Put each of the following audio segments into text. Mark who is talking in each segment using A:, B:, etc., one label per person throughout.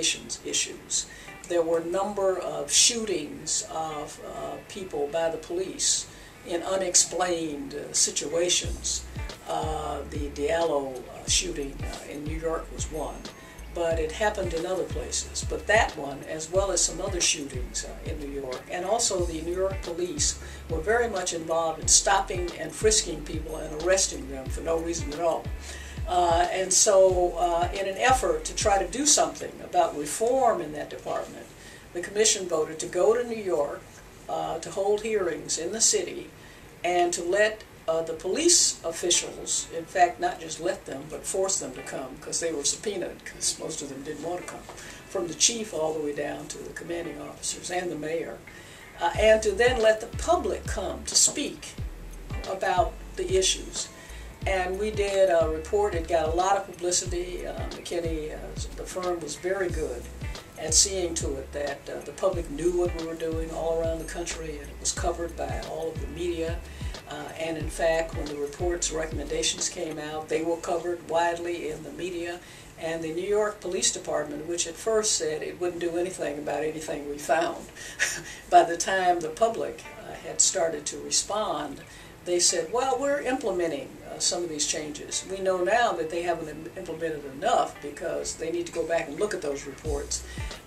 A: reservations issues. There were a number of shootings of people by the police in unexplained situations. The Diallo shooting in New York was one, but it happened in other places. But that one, as well as some other shootings in New York, and also the New York police were very much involved in stopping and frisking people and arresting them for no reason at all. And so in an effort to try to do something about reform in that department, the commission voted to go to New York to hold hearings in the city and to let the police officials, in fact, not just let them, but force them to come, because they were subpoenaed, because most of them didn't want to come, from the chief all the way down to the commanding officers and the mayor, and to then let the public come to speak about the issues. And we did a report. It got a lot of publicity. McKinney, the firm, was very good at seeing to it that the public knew what we were doing all around the country, and it was covered by all of the media. And in fact, when the report's recommendations came out, they were covered widely in the media. And the New York Police Department, which at first said it wouldn't do anything about anything we found, by the time the public had started to respond, they said, well, we're implementing some of these changes. We know now that they haven't implemented enough because they need to go back and look at those reports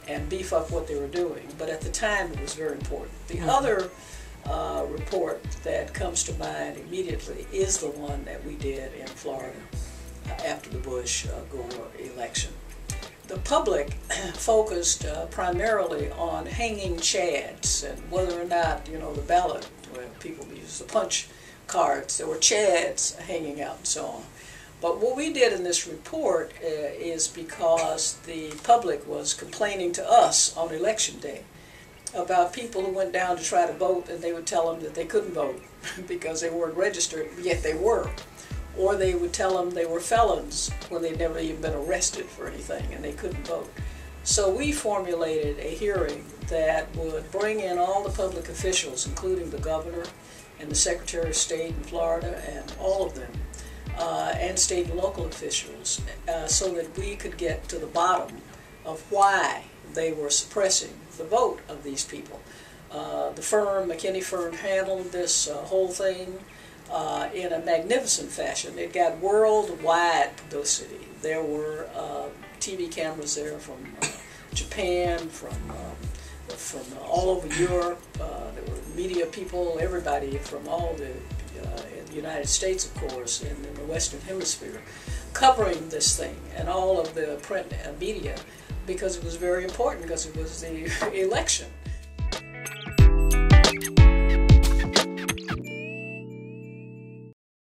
A: and beef up what they were doing. But at the time, it was very important. The other report that comes to mind immediately is the one that we did in Florida after the Bush-Gore election. The public focused primarily on hanging chads and whether or not, the ballot, where people use the punch cards, there were chads hanging out and so on. But what we did in this report is because the public was complaining to us on election day about people who went down to try to vote, and they would tell them that they couldn't vote because they weren't registered, yet they were. Or they would tell them they were felons when they'd never even been arrested for anything and they couldn't vote. So we formulated a hearing that would bring in all the public officials, including the governor and the Secretary of State in Florida and all of them, and state and local officials, so that we could get to the bottom of why they were suppressing the vote of these people. The firm, McKinney firm, handled this whole thing in a magnificent fashion. It got worldwide publicity. There were TV cameras there from Japan, from all over Europe. There were media people, everybody from all the United States, of course, and in the Western Hemisphere, covering this thing, and all of the print media, because it was very important, because it was the election.